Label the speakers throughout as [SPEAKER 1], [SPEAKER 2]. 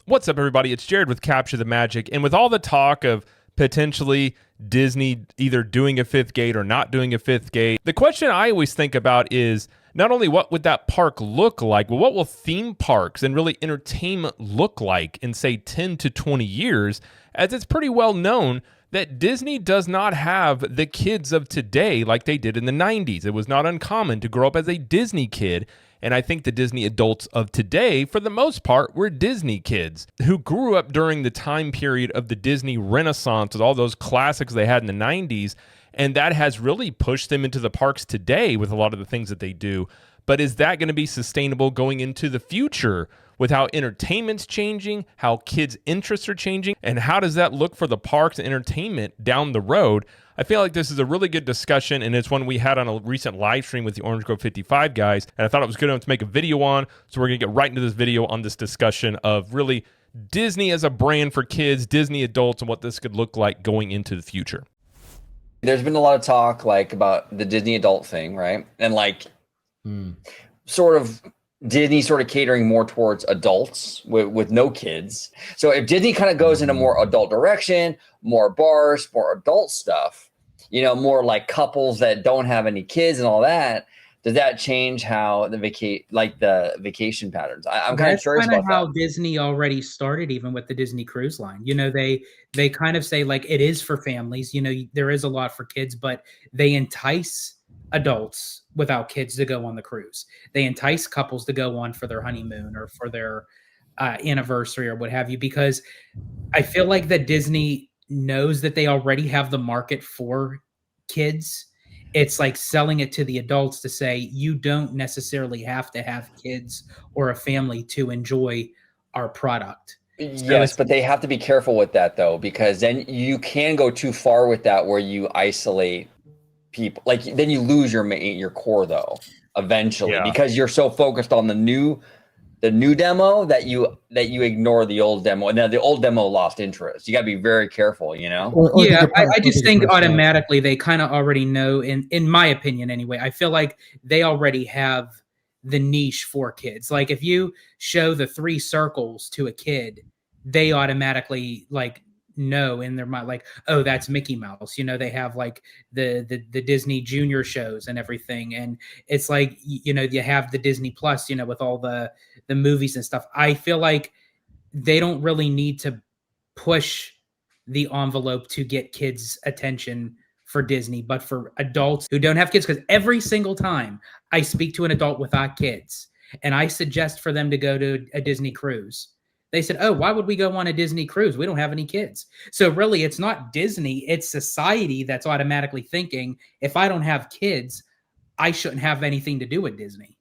[SPEAKER 1] What's up, everybody? It's Jared with Capture the Magic. And with all the talk of potentially Disney either doing a fifth gate or not doing a fifth gate, the question I always think about is not only what would that park look like, but what will theme parks and really entertainment look like in, say, 10 to 20 years, as it's pretty well known that Disney does not have the kids of today like they did in the 90s. It was not uncommon to grow up as a Disney kid. And I think the Disney adults of today, for the most part, were Disney kids who grew up during the time period of the Disney Renaissance with all those classics they had in the 90s. And that has really pushed them into the parks today with a lot of the things that they do. But is that going to be sustainable going into the future with how entertainment's changing, how kids' interests are changing, and how does that look for the parks and entertainment down the road? I feel like this is a really good discussion, and it's one we had on a recent live stream with the Orange Grove 55 guys, and I thought it was good enough to make a video on, so we're going to get right into this video on this discussion of really Disney as a brand for kids, Disney adults, and what this could look like going into the future.
[SPEAKER 2] There's been a lot of talk about the Disney adult thing, right? And sort of Disney sort of catering more towards adults with no kids. So if Disney kind of goes in a more adult direction, more bars, more adult stuff, more like couples that don't have any kids and all that, does that change how the vacation patterns? I'm kind of curious about
[SPEAKER 3] how Disney already started, even with the Disney Cruise Line. They kind of say like it is for families. There is a lot for kids, but they entice adults without kids to go on the cruise. They entice couples to go on for their honeymoon or for their anniversary or what have you, because I feel like that Disney knows that they already have the market for kids. It's like selling it to the adults to say, you don't necessarily have to have kids or a family to enjoy our product.
[SPEAKER 2] Yes, but they have to be careful with that, though, because then you can go too far with that where you isolate people. Like then you lose your core, though, eventually, because you're so focused on the new demo that you ignore the old demo, and then the old demo lost interest. You got to be very careful,
[SPEAKER 3] I just think automatically they kind of already know, in my opinion anyway. I feel like they already have the niche for kids. Like if you show the 3 circles to a kid, they automatically know in their mind, like, oh, that's Mickey Mouse. They have like the Disney Junior shows and everything, and it's like you have the Disney Plus, with all the movies and stuff. I feel like they don't really need to push the envelope to get kids' attention for Disney, but for adults who don't have kids, because every single time I speak to an adult without kids and I suggest for them to go to a Disney cruise, they said, oh, why would we go on a Disney cruise? We don't have any kids. So really, it's not Disney. It's society that's automatically thinking, if I don't have kids, I shouldn't have anything to do with Disney.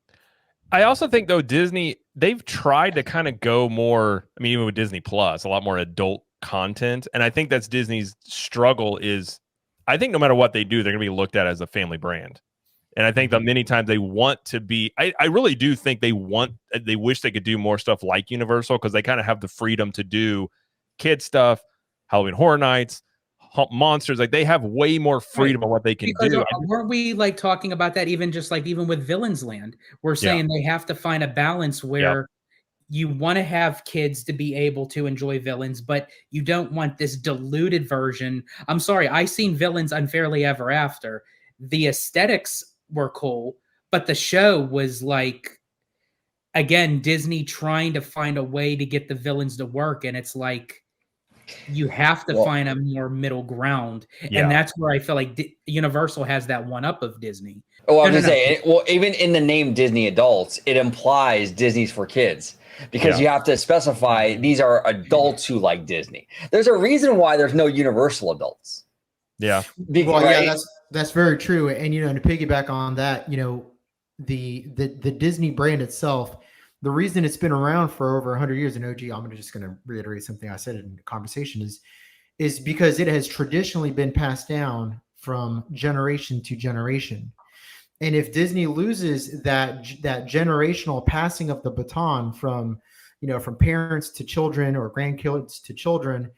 [SPEAKER 1] I also think, though, Disney, they've tried to kind of go more, even with Disney Plus, a lot more adult content. And I think that's Disney's struggle is, I think no matter what they do, they're going to be looked at as a family brand. And I think that many times they want to be, I really do think they wish they could do more stuff like Universal, because they kind of have the freedom to do kid stuff, Halloween Horror Nights, monsters. Like they have way more freedom on what they can do.
[SPEAKER 3] Weren't we talking about that even with Villains Land? We're saying they have to find a balance where you want to have kids to be able to enjoy Villains, but you don't want this diluted version. I'm sorry, I seen Villains Unfairly Ever After. The aesthetics were cool, but the show was like, again, Disney trying to find a way to get the villains to work, and it's like you have to find a more middle ground, and that's where I feel like Universal has that one up of Disney.
[SPEAKER 2] Oh, I was gonna say, even in the name Disney Adults, it implies Disney's for kids, because you have to specify these are adults who like Disney. There's a reason why there's no Universal adults.
[SPEAKER 1] Yeah.
[SPEAKER 4] That's very true. And, to piggyback on that, the Disney brand itself, the reason it's been around for over 100 years, and OG, I'm just going to reiterate something I said in the conversation, is because it has traditionally been passed down from generation to generation. And if Disney loses that generational passing of the baton from parents to children or grandkids to children,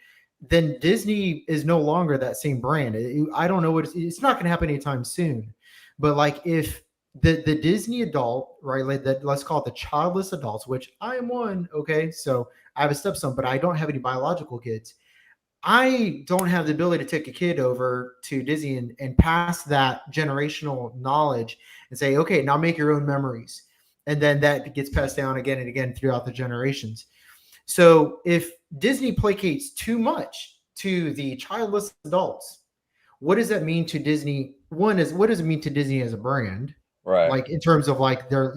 [SPEAKER 4] then Disney is no longer that same brand. I don't know it's not going to happen anytime soon. But like if the Disney adult, right? Like that, let's call it the childless adults, which I am one. Okay, so I have a stepson, but I don't have any biological kids. I don't have the ability to take a kid over to Disney and pass that generational knowledge and say, okay, now make your own memories. And then that gets passed down again and again throughout the generations. So if Disney placates too much to the childless adults, what does that mean to Disney? One is, what does it mean to Disney as a brand?
[SPEAKER 2] Right.
[SPEAKER 4] Like in terms of like their,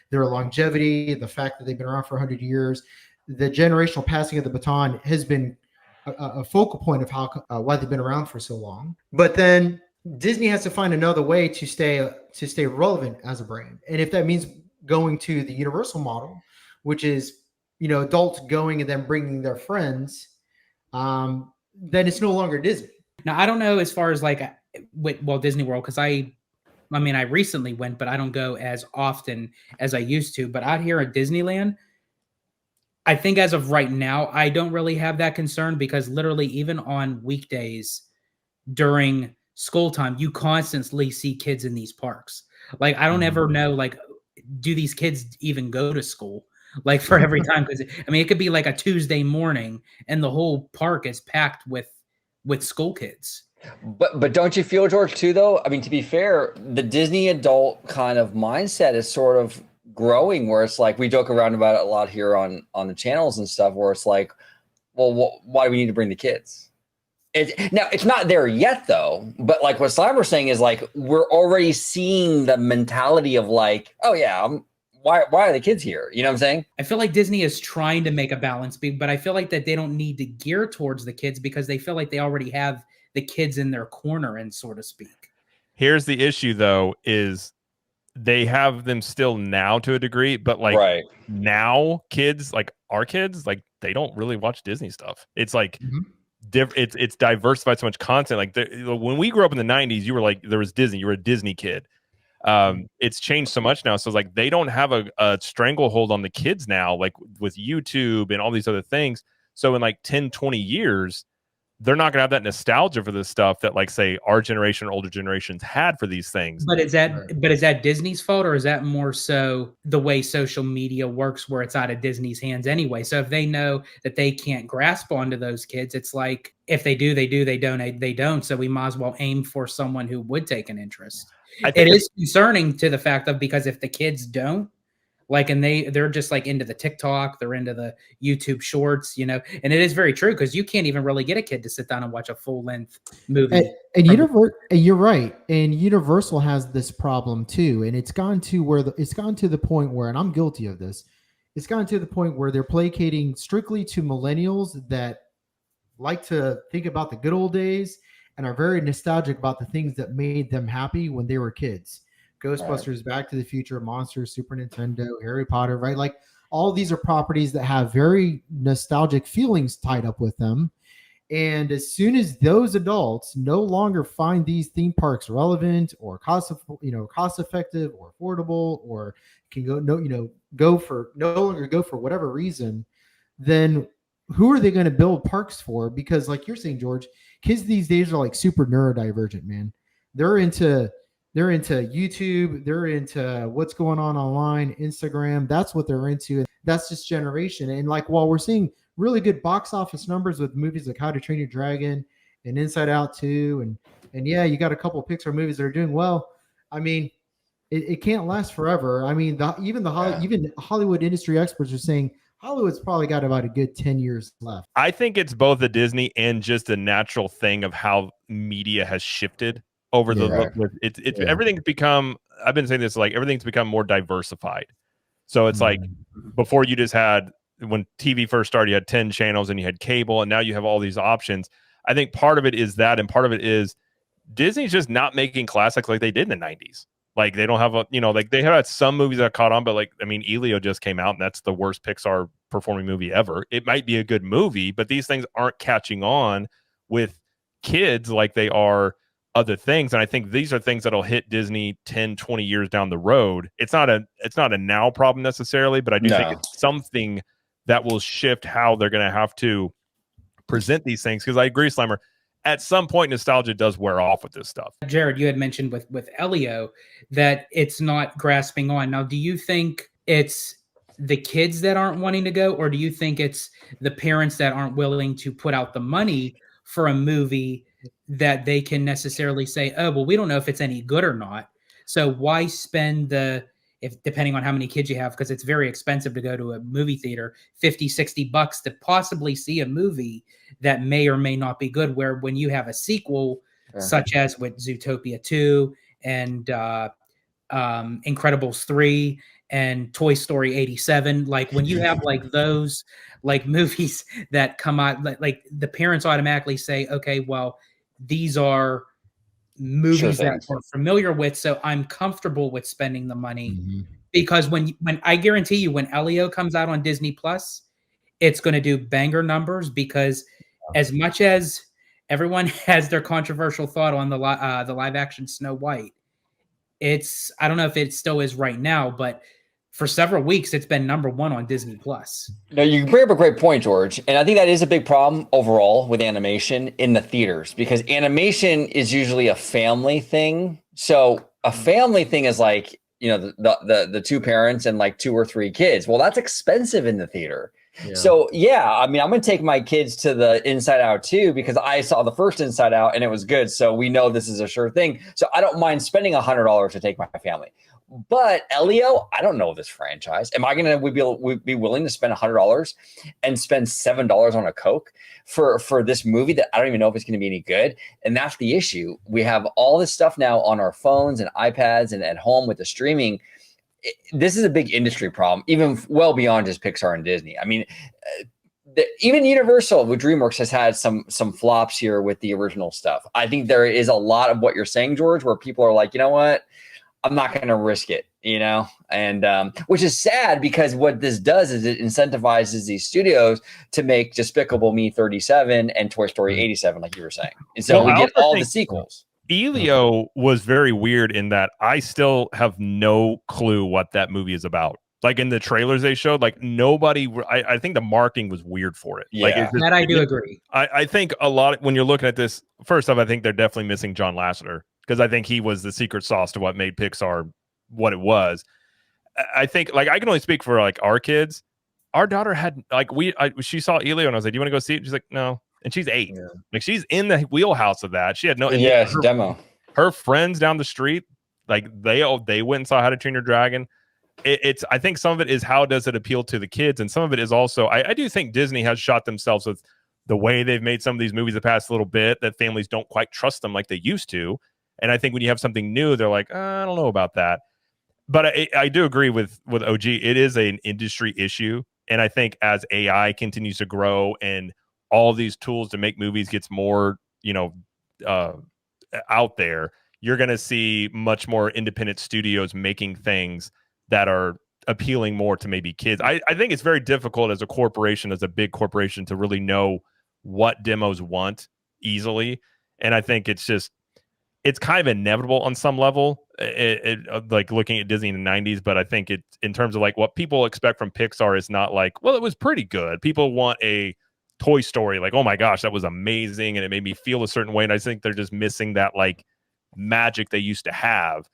[SPEAKER 4] their longevity, the fact that they've been around for 100 years, the generational passing of the baton has been a focal point of how why they've been around for so long. But then Disney has to find another way to stay relevant as a brand, and if that means going to the Universal model, which is adults going and then bringing their friends, then it's no longer Disney.
[SPEAKER 3] Now I don't know as far as like with Walt Disney World, because I mean I recently went, but I don't go as often as I used to. But out here at Disneyland, I think as of right now, I don't really have that concern, because literally even on weekdays during school time, you constantly see kids in these parks. Like, I don't ever know, like, do these kids even go to school? Like for every time, because I mean, it could be like a Tuesday morning and the whole park is packed with school kids.
[SPEAKER 2] But don't you feel, George, too, though? I mean, to be fair, the Disney adult kind of mindset is sort of growing, where it's like we joke around about it a lot here on the channels and stuff, where it's like, well, why do we need to bring the kids? Now it's not there yet though, but like what Slimer's saying is like we're already seeing the mentality of like, oh yeah, why are the kids here? You know what I'm saying?
[SPEAKER 3] I feel like Disney is trying to make a balance, but I feel like that they don't need to gear towards the kids, because they feel like they already have the kids in their corner, and so to speak.
[SPEAKER 1] Here's the issue though, is they have them still now to a degree, but like now kids, like our kids, like they don't really watch Disney stuff. It's like it's diversified so much content. Like when we grew up in the 90s, you were like, there was Disney, you were a Disney kid. It's changed so much now. So it's like they don't have a stranglehold on the kids now, like with YouTube and all these other things. So in like 10, 20 years, they're not going to have that nostalgia for this stuff that, like, say, our generation or older generations had for these things.
[SPEAKER 3] But is that Disney's fault, or is that more so the way social media works, where it's out of Disney's hands anyway? So if they know that they can't grasp onto those kids, it's like if they do, they do. They don't, they don't. So we might as well aim for someone who would take an interest. It is concerning to the fact of, because if the kids don't, like, and they're just like into the TikTok, they're into the YouTube shorts, and it is very true, because you can't even really get a kid to sit down and watch a full length movie.
[SPEAKER 4] And you're right. And Universal has this problem too. And it's gone to the point where, and I'm guilty of this, it's gone to the point where they're placating strictly to millennials that like to think about the good old days and are very nostalgic about the things that made them happy when they were kids. Ghostbusters, Back to the Future, Monsters, Super Nintendo, Harry Potter, right? Like all these are properties that have very nostalgic feelings tied up with them. And as soon as those adults no longer find these theme parks relevant or cost effective or affordable, or can no longer go for whatever reason, then who are they going to build parks for? Because like you're saying, George, kids these days are like super neurodivergent, man. They're into YouTube. They're into what's going on online, Instagram. That's what they're into. And that's just generation. And like, while we're seeing really good box office numbers with movies like How to Train Your Dragon and Inside Out 2, and yeah, you got a couple of Pixar movies that are doing well. I mean, it can't last forever. I mean, even Hollywood industry experts are saying Hollywood's probably got about a good 10 years left.
[SPEAKER 1] I think it's both a Disney and just a natural thing of how media has shifted over everything's become, I've been saying this, like everything's become more diversified. So it's like before you just had, when TV first started, you had 10 channels and you had cable, and now you have all these options. I think part of it is that, and part of it is Disney's just not making classics like they did in the 90s. Like they don't have like they had some movies that caught on, but like, I mean, Elio just came out and that's the worst Pixar performing movie ever. It might be a good movie, but these things aren't catching on with kids like they are other things. And I think these are things that'll hit Disney 10, 20 years down the road. It's not a now problem necessarily, but I do think it's something that will shift how they're going to have to present these things. Because I agree, Slimer, at some point nostalgia does wear off with this stuff.
[SPEAKER 3] Jared, you had mentioned with Elio that it's not grasping on. Now, do you think it's the kids that aren't wanting to go, or do you think it's the parents that aren't willing to put out the money for a movie that they can necessarily say, oh, well, we don't know if it's any good or not. So why spend depending on how many kids you have, because it's very expensive to go to a movie theater, $50-$60 to possibly see a movie that may or may not be good, where when you have a sequel, such as with Zootopia 2 and Incredibles 3 and Toy Story 87, like when you have like those like movies that come out, like the parents automatically say, okay, well, these are movies that we're familiar with, so I'm comfortable with spending the money. Because when I guarantee you, when Elio comes out on Disney Plus, it's going to do banger numbers, because as much as everyone has their controversial thought on the live action Snow White, I don't know if it still is right now, but for several weeks it's been number one on Disney Plus.
[SPEAKER 2] No, you bring up a great point, George. And I think that is a big problem overall with animation in the theaters, because animation is usually a family thing. So a family thing is like, the two parents and like 2 or 3 kids. Well, that's expensive in the theater. Yeah. So I mean, I'm going to take my kids to the Inside Out 2 because I saw the first Inside Out and it was good. So we know this is a sure thing. So I don't mind spending $100 to take my family. But Elio, I don't know this franchise. Am I going to be willing to spend $100 and spend $7 on a Coke for this movie that I don't even know if it's going to be any good? And that's the issue. We have all this stuff now on our phones and iPads and at home with the streaming. This is a big industry problem, even well beyond just Pixar and Disney. I mean, even Universal with DreamWorks has had some flops here with the original stuff. I think there is a lot of what you're saying, George, where people are like, you know what? I'm not going to risk it, and which is sad, because what this does is it incentivizes these studios to make Despicable Me 37 and Toy Story 87, like you were saying. And so we get all the sequels.
[SPEAKER 1] Elio was very weird in that I still have no clue what that movie is about. Like in the trailers they showed, like nobody, I think the marketing was weird for it.
[SPEAKER 2] Yeah,
[SPEAKER 1] like
[SPEAKER 3] that I do agree.
[SPEAKER 1] I think a lot, when you're looking at this, first off, I think they're definitely missing John Lasseter, because I think he was the secret sauce to what made Pixar what it was. I think, like, I can only speak for like our kids. Our daughter had like she saw Elio and I was like, "Do you want to go see it?" She's like, "No," and she's 8. Yeah. Like she's in the wheelhouse of that. She had no.
[SPEAKER 2] Demo.
[SPEAKER 1] Her friends down the street, like they went and saw How to Train Your Dragon. It's I think some of it is how does it appeal to the kids, and some of it is also I do think Disney has shot themselves with the way they've made some of these movies the past little bit, that families don't quite trust them like they used to. And I think when you have something new, they're like, I don't know about that. But I do agree with OG. It is an industry issue. And I think as AI continues to grow and all these tools to make movies gets more, out there, you're going to see much more independent studios making things that are appealing more to maybe kids. I think it's very difficult as a corporation, as a big corporation, to really know what demos want easily. And I think it's kind of inevitable on some level, like looking at Disney in the 90s. But I think it, in terms of like what people expect from Pixar, is not like, well, it was pretty good. People want a Toy Story, like, oh my gosh, that was amazing, and it made me feel a certain way. And I think they're just missing that like magic they used to have.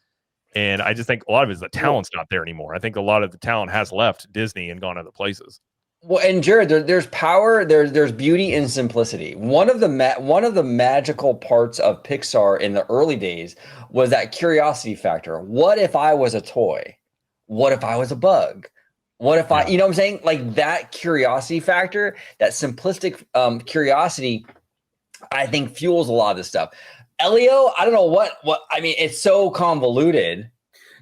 [SPEAKER 1] And I just think a lot of it is the talent's not there anymore. I think a lot of the talent has left Disney and gone other places.
[SPEAKER 2] Well, and Jared, there's power, there's beauty in simplicity. One of the magical parts of Pixar in the early days was that curiosity factor. What if I was a toy? What if I was a bug? What if I, you know what I'm saying? Like that curiosity factor, that simplistic curiosity, I think fuels a lot of this stuff. Elio, I don't know what I mean, it's so convoluted.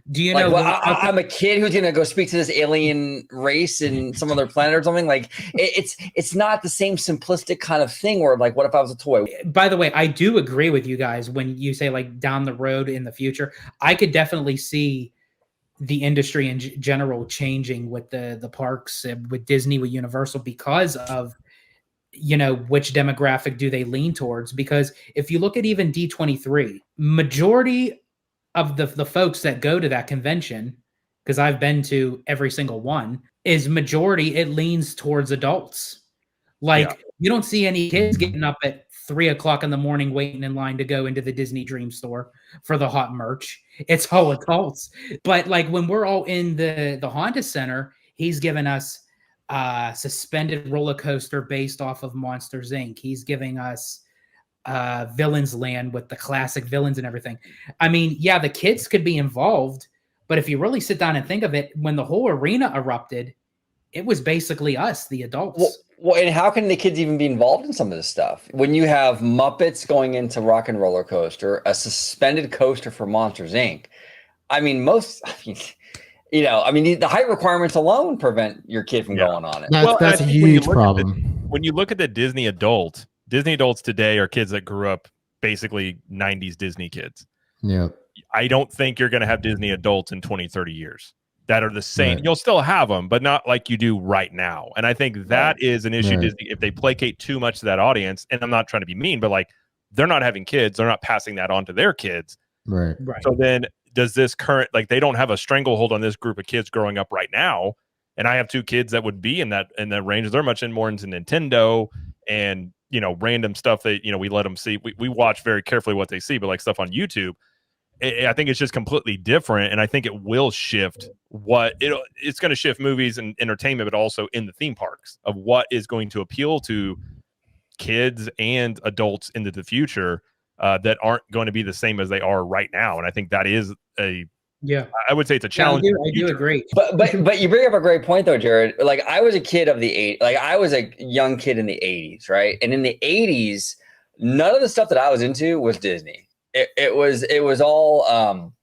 [SPEAKER 3] Do you know?
[SPEAKER 2] I'm a kid who's gonna go speak to this alien race in some other planet or something. Like it's not the same simplistic kind of thing where like, what if I was a toy?
[SPEAKER 3] By the way, I do agree with you guys when you say like down the road in the future. I could definitely see the industry in general changing with the parks, with Disney, with Universal, because of which demographic do they lean towards? Because if you look at even D23, majority of the folks that go to that convention, because I've been to every single one, is majority, it leans towards adults. Like you don't see any kids getting up at 3 o'clock in the morning waiting in line to go into the Disney Dream store for the hot merch. It's all adults. But like when we're all in the Honda Center, he's given us suspended roller coaster based off of Monsters Inc. He's giving us Villains Land with the classic villains and everything. I mean, yeah, the kids could be involved, but if you really sit down and think of it, when the whole arena erupted, it was basically us, the adults.
[SPEAKER 2] Well, and how can the kids even be involved in some of this stuff? When you have Muppets going into Rock and Roller Coaster, a suspended coaster for Monsters Inc. I mean, the height requirements alone prevent your kid from going on it.
[SPEAKER 4] That's a huge problem.
[SPEAKER 1] When you look at the Disney adults today are kids that grew up basically 90s Disney kids.
[SPEAKER 4] Yeah.
[SPEAKER 1] I don't think you're going to have Disney adults in 20, 30 years that are the same.
[SPEAKER 4] Right.
[SPEAKER 1] You'll still have them, but not like you do right now. And I think that is an issue.
[SPEAKER 4] Right.
[SPEAKER 1] Disney, if they placate too much to that audience, and I'm not trying to be mean, but like they're not having kids, they're not passing that on to their kids.
[SPEAKER 4] Right.
[SPEAKER 1] So then does this current, like they don't have a stranglehold on this group of kids growing up right now. And I have 2 kids that would be in that range. They're much more into Nintendo and, random stuff that, we let them see. We watch very carefully what they see, but like stuff on YouTube, I think it's just completely different. And I think it will shift it's going to shift movies and entertainment, but also in the theme parks of what is going to appeal to kids and adults into the future that aren't going to be the same as they are right now. And I think that is I would say it's a challenge.
[SPEAKER 3] I do agree.
[SPEAKER 2] But you bring up a great point though, Jared. Like I was a kid of the 80s. Like I was a young kid in the 80s, right? And in the 80s, none of the stuff that I was into was Disney. It was all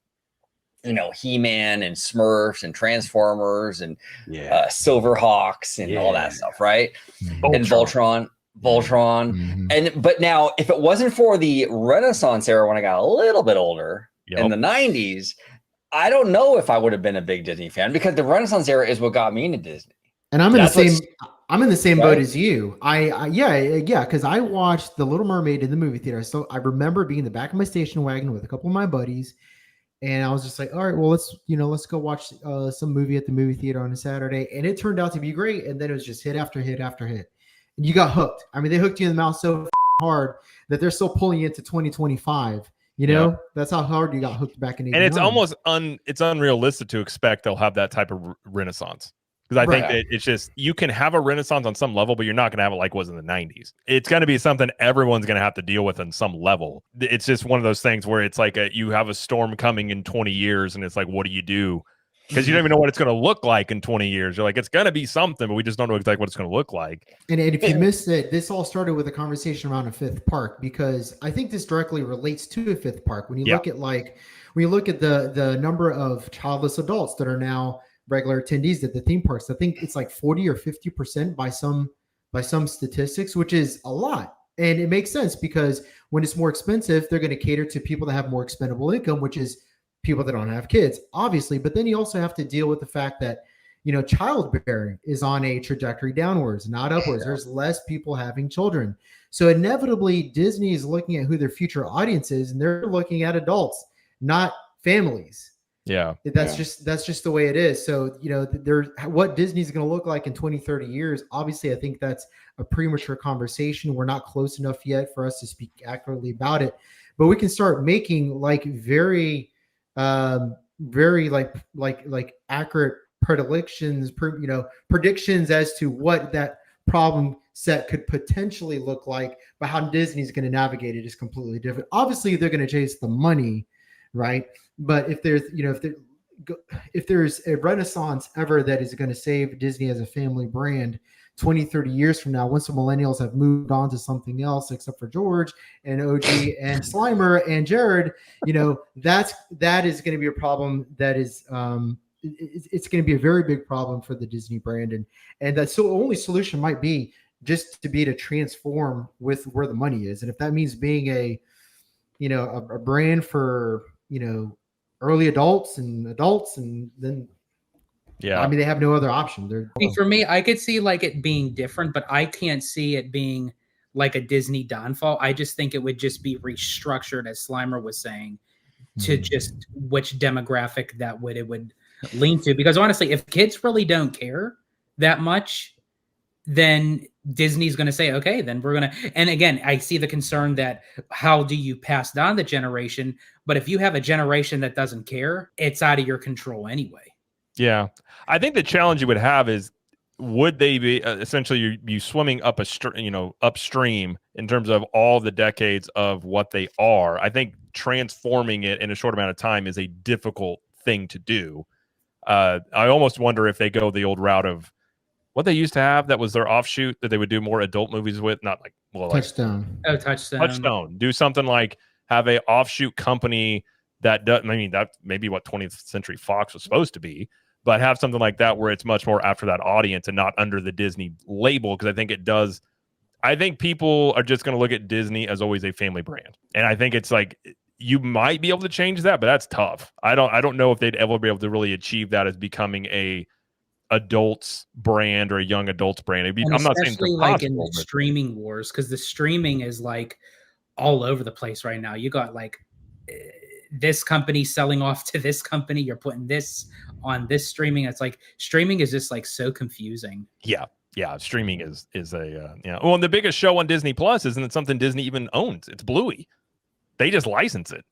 [SPEAKER 2] He-Man and Smurfs and Transformers and Silverhawks and all that stuff, right? And Voltron.
[SPEAKER 4] Mm-hmm.
[SPEAKER 2] But now if it wasn't for the Renaissance era when I got a little bit older in the 90s, I don't know if I would have been a big Disney fan because the Renaissance era is what got me into Disney.
[SPEAKER 4] And I'm in the same boat as you. Because I watched The Little Mermaid in the movie theater. So I remember being in the back of my station wagon with a couple of my buddies, and I was just like, all right, well, let's go watch some movie at the movie theater on a Saturday. And it turned out to be great. And then it was just hit after hit after hit. And you got hooked. I mean, they hooked you in the mouth so hard that they're still pulling you into 2025. That's how hard you got hooked back in 89.
[SPEAKER 1] And it's almost it's unrealistic to expect they'll have that type of renaissance. Because I think that it's just, you can have a renaissance on some level, but you're not going to have it like was in the 90s. It's going to be something everyone's going to have to deal with on some level. It's just one of those things where it's like you have a storm coming in 20 years and it's like, what do you do? Because you don't even know what it's going to look like in 20 years. You're like, it's going to be something, but we just don't know exactly what it's going to look like.
[SPEAKER 4] And if you missed it, this all started with a conversation around a fifth park, because I think this directly relates to a fifth park. When you look at the number of childless adults that are now regular attendees at the theme parks, I think it's like 40 or 50% by some statistics, which is a lot. And it makes sense because when it's more expensive, they're going to cater to people that have more expendable income, which is people that don't have kids, obviously. But then you also have to deal with the fact that, childbearing is on a trajectory downwards, not upwards. There's less people having children. So inevitably, Disney is looking at who their future audience is, and they're looking at adults, not families.
[SPEAKER 1] Yeah.
[SPEAKER 4] That's just the way it is. So, what Disney's going to look like in 20, 30 years, obviously, I think that's a premature conversation. We're not close enough yet for us to speak accurately about it, but we can start making very accurate predictions as to what that problem set could potentially look like, but how Disney's going to navigate it is completely different. Obviously, they're going to chase the money, right? But if there's a renaissance ever that is going to save Disney as a family brand 20, 30 years from now, once the millennials have moved on to something else, except for George and OG and Slimer and Jared, that is going to be a problem that is it's going to be a very big problem for the Disney brand. And that's the only solution might be just to transform with where the money is. And if that means being a brand for, early adults, and then they have no other option.
[SPEAKER 3] For me, I could see it being different, but I can't see it being like a Disney downfall. I just think it would just be restructured, as Slimer was saying, to just which demographic it would lean to. Because honestly, if kids really don't care that much, then Disney's going to say, okay, then we're going to. And again, I see the concern that how do you pass down the generation? But if you have a generation that doesn't care, it's out of your control anyway.
[SPEAKER 1] Yeah. I think the challenge you would have is, would they be essentially you swimming up upstream in terms of all the decades of what they are? I think transforming it in a short amount of time is a difficult thing to do. I almost wonder if they go the old route of what they used to have that was their offshoot that they would do more adult movies with, not like
[SPEAKER 4] Touchstone.
[SPEAKER 3] Oh, Touchstone.
[SPEAKER 1] Touchstone. Do something like have a offshoot company that does. I mean, that maybe what 20th Century Fox was supposed to be, but have something like that where it's much more after that audience and not under the Disney label, because I think it does. I think people are just going to look at Disney as always a family brand, and I think it's like you might be able to change that, but that's tough. I don't know if they'd ever be able to really achieve that as becoming a adults brand or a young adults brand. I'm not saying it's
[SPEAKER 3] like in the
[SPEAKER 1] but
[SPEAKER 3] streaming wars, because the streaming is like all over the place right now. You got like this company selling off to this company. You're putting this on this streaming. It's like streaming is just like so confusing.
[SPEAKER 1] Yeah. Streaming is a Well, and the biggest show on Disney Plus isn't it something Disney even owns? It's Bluey. They just license it.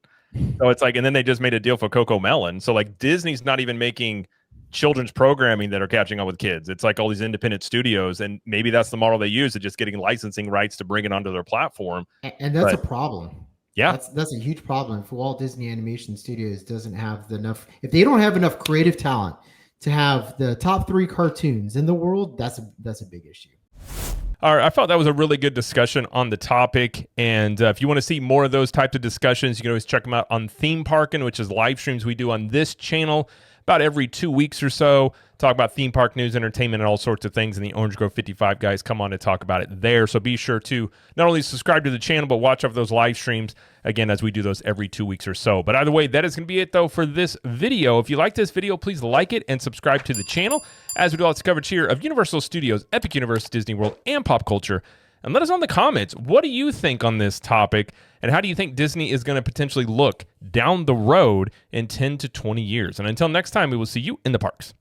[SPEAKER 1] So it's like, and then they just made a deal for Coco Melon. So like Disney's not even making children's programming that are catching up with kids. It's like all these independent studios, and maybe that's the model they use, of just getting licensing rights to bring it onto their platform.
[SPEAKER 4] And that's a problem.
[SPEAKER 1] Yeah,
[SPEAKER 4] that's a huge problem. If Walt Disney Animation Studios doesn't have enough, if they don't have enough creative talent to have the top 3 cartoons in the world, that's a big issue.
[SPEAKER 1] All right, I thought that was a really good discussion on the topic. And if you want to see more of those types of discussions, you can always check them out on Theme Parkin', which is live streams we do on this channel about every 2 weeks or so. Talk about theme park news, entertainment, and all sorts of things. And the Orange Grove 55 guys come on to talk about it there. So be sure to not only subscribe to the channel, but watch out for those live streams, again, as we do those every 2 weeks or so. But either way, that is going to be it, though, for this video. If you like this video, please like it and subscribe to the channel, as we do lots of coverage here of Universal Studios, Epic Universe, Disney World, and pop culture. And let us know in the comments, what do you think on this topic? And how do you think Disney is going to potentially look down the road in 10 to 20 years? And until next time, we will see you in the parks.